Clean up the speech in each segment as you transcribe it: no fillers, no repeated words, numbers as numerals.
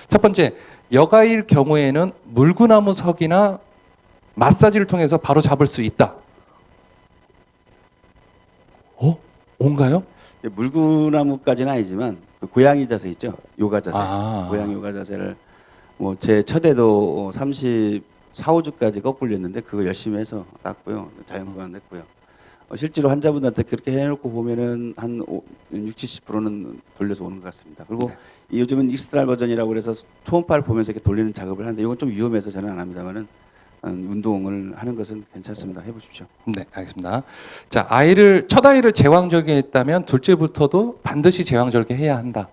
첫 번째, 여가일 경우에는 물구나무석이나 마사지를 통해서 바로 잡을 수 있다. 온가요? 물구나무까지는 아니지만 그 고양이 자세 있죠. 요가 자세. 고양이 요가 자세를 뭐 제 첫에도 34, 5주까지 거꾸로 했는데 그거 열심히 해서 땄고요. 자연보완 했고요. 실제로 환자분한테 그렇게 해놓고 보면은 한 60, 70%는 돌려서 오는 것 같습니다. 그리고 요즘은 익스트랄 버전이라고 그래서 초음파를 보면서 이렇게 돌리는 작업을 하는데 이건 좀 위험해서 저는 안 합니다만은 운동을 하는 것은 괜찮습니다. 해보십시오. 네, 알겠습니다. 자, 첫 아이를 제왕절개 했다면 둘째부터도 반드시 제왕절개 해야 한다.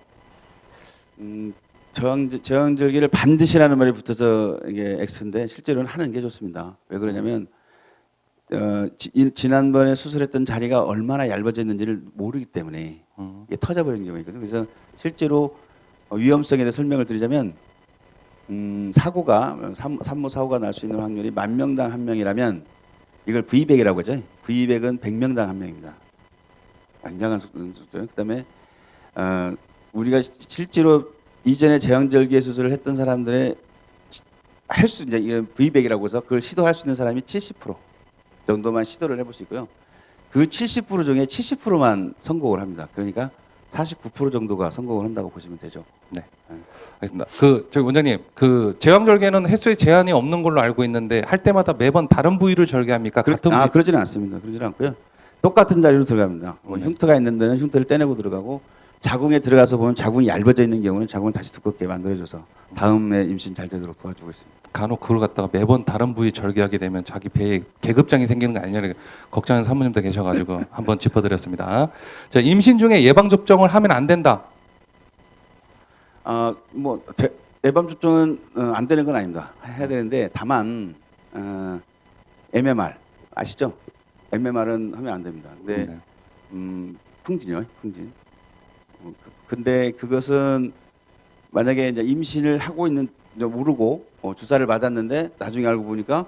제왕절개를 반드시라는 말이 붙어서 이게 X인데 실제로는 하는 게 좋습니다. 왜 그러냐면 지난번에 수술했던 자리가 얼마나 얇아져 있는지를 모르기 때문에 이게 터져버리는 경우가 있거든요. 그래서 실제로 위험성에 대해 설명을 드리자면 사고가 산모 사고가 날 수 있는 확률이 10,000명당 1명이라면 이걸 V100이라고 하죠. V100은 100명당 1명입니다. 굉장한 속도죠. 그다음에 우리가 실제로 이전에 제왕절개 수술을 했던 사람들의 할 수 이제 이게 V100이라고 해서 그걸 시도할 수 있는 사람이 70% 정도만 시도를 해볼 수 있고요. 그 70% 중에 70%만 성공을 합니다. 그러니까 49% 정도가 성공을 한다고 보시면 되죠. 네, 알겠습니다. 저기 원장님, 제왕절개는 횟수에 제한이 없는 걸로 알고 있는데 할 때마다 매번 다른 부위를 절개합니까? 그러지는 않습니다. 그러지는 않고요. 똑같은 자리로 들어갑니다. 네. 흉터가 있는 데는 흉터를 떼내고 들어가고 자궁에 들어가서 보면 자궁이 얇아져 있는 경우는 자궁을 다시 두껍게 만들어줘서 다음에 임신 잘 되도록 도와주고 있습니다. 간혹 그걸 갖다가 매번 다른 부위 절개하게 되면 자기 배에 계급장이 생기는 거 아니냐 걱정하는 사모님도 계셔가지고 한번 짚어드렸습니다. 자, 임신 중에 예방 접종을 하면 안 된다. 예방 접종은 안 되는 건 아닙니다. 해야 되는데 다만 MMR 아시죠? MMR은 하면 안 됩니다. 근데 풍진이요, 풍진. 근데 그것은 만약에 이제 임신을 하고 있는 모르고 주사를 맞았는데 나중에 알고 보니까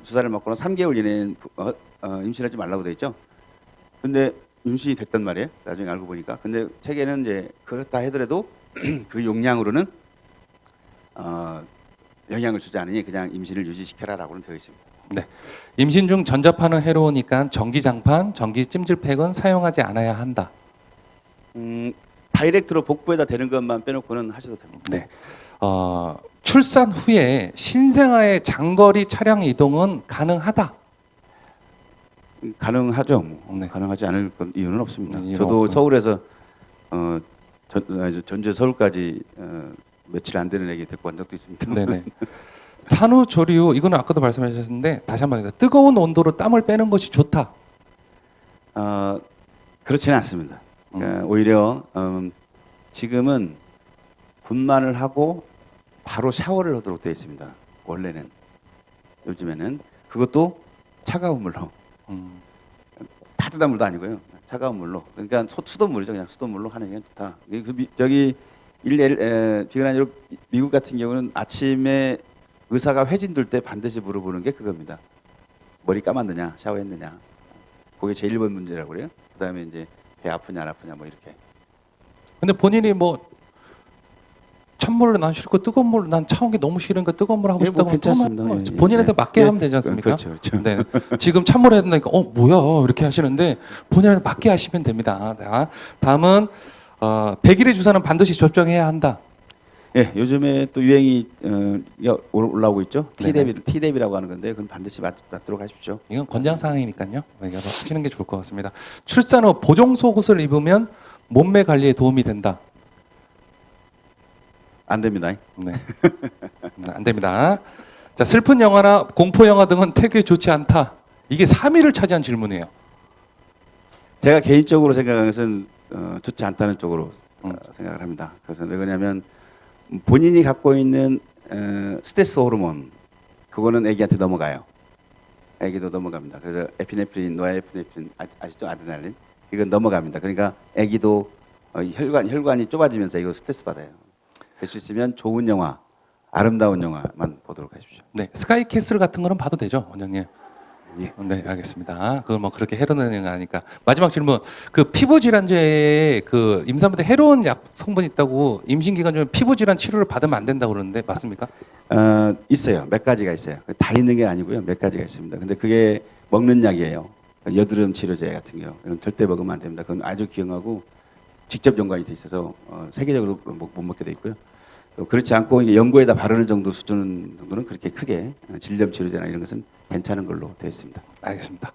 주사를 맞거나 3개월 이내에는 임신하지 말라고 돼 있죠. 근데 임신이 됐단 말이에요. 나중에 알고 보니까. 근데 책에는 이제 그렇다 하더라도 그 용량으로는 영향을 주지 않으니 그냥 임신을 유지시켜라라고는 되어 있습니다. 네. 임신 중 전자파는 해로우니까 전기장판, 전기 찜질팩은 사용하지 않아야 한다. 다이렉트로 복부에다 대는 것만 빼놓고는 하셔도 됩니다. 네. 출산 후에 신생아의 장거리 차량 이동은 가능하다. 가능하죠. 네. 가능하지 않을 이유는 없습니다. 이유는 저도 없고. 서울에서 전주 서울까지 며칠 안 되는 애기 데리고 간 적도 있습니다. 네네. 산후조리후 이거는 아까도 말씀하셨는데 다시 한번 해서 뜨거운 온도로 땀을 빼는 것이 좋다. 그렇지는 않습니다. 그러니까 오히려 지금은 분만을 하고 바로 샤워를 하도록 되어 있습니다. 원래는 요즘에는 그것도 차가운 물로 따뜻한 물도 아니고요. 차가운 물로 그러니까 수돗물이죠. 그냥 수돗물로 하는 게 좋다. 비근한이로 미국 같은 경우는 아침에 의사가 회진 둘 때 반드시 물어보는 게 그겁니다. 머리 감았느냐, 샤워했느냐. 그게 제일 1번 문제라고 그래요. 그다음에 이제 배 아프냐 안 아프냐 뭐 이렇게. 근데 본인이 뭐 찬물로 난 싫고 뜨거운 물로 난 차가운 게 너무 싫으니까 뜨거운 물 하고 예, 뭐 싶다고 괜찮습니다. 하면 예, 본인한테 예. 맞게 예, 하면 되지 않습니까? 그렇죠, 그렇죠. 네. 지금 찬물 해야 된다니까 뭐야 이렇게 하시는데 본인한테 맞게 하시면 됩니다. 자, 다음은 100일의 주사는 반드시 접종해야 한다. 예, 요즘에 또 유행이 올라오고 있죠. 네네. T대비라고 하는 건데 그건 반드시 맞도록 하십시오. 이건 권장 사항이니까요. 이거 하시는 게 좋을 것 같습니다. 출산 후 보정 속옷을 입으면 몸매 관리에 도움이 된다. 안 됩니다. 네. 안 됩니다. 자, 슬픈 영화나 공포 영화 등은 태교에 좋지 않다. 이게 3위를 차지한 질문이에요. 제가 개인적으로 생각하는 것은 좋지 않다는 쪽으로 생각을 합니다. 그래서 왜 그러냐면 본인이 갖고 있는 스트레스 호르몬 그거는 아기한테 넘어가요. 아기도 넘어갑니다. 그래서 에피네프린, 노아에피네프린 아시죠? 아드레날린 이건 넘어갑니다. 그러니까 아기도 혈관이 좁아지면서 이거 스트레스 받아요. 될 수 있으면 좋은 영화, 아름다운 영화만 보도록 하십시오. 네, 스카이 캐슬 같은 거는 봐도 되죠, 원장님. 예. 네, 알겠습니다. 그걸 뭐 그렇게 해로는 건 아니까. 마지막 질문. 그 피부 질환제에 그 임산부때 해로운 약 성분이 있다고 임신 기간 중에 피부 질환 치료를 받으면 안 된다고 그러는데 맞습니까? 있어요. 몇 가지가 있어요. 다 있는 게 아니고요. 몇 가지가 있습니다. 근데 그게 먹는 약이에요. 여드름 치료제 같은 경우 이건 절대 먹으면 안 됩니다. 그건 아주 귀형하고 직접 연관이 돼 있어서 세계적으로 못 먹게 돼 있고요. 또 그렇지 않고 이게 연고에다 바르는 정도 수준 정도는 그렇게 크게 질염 치료제나 이런 것은 괜찮은 걸로 되어 있습니다. 알겠습니다.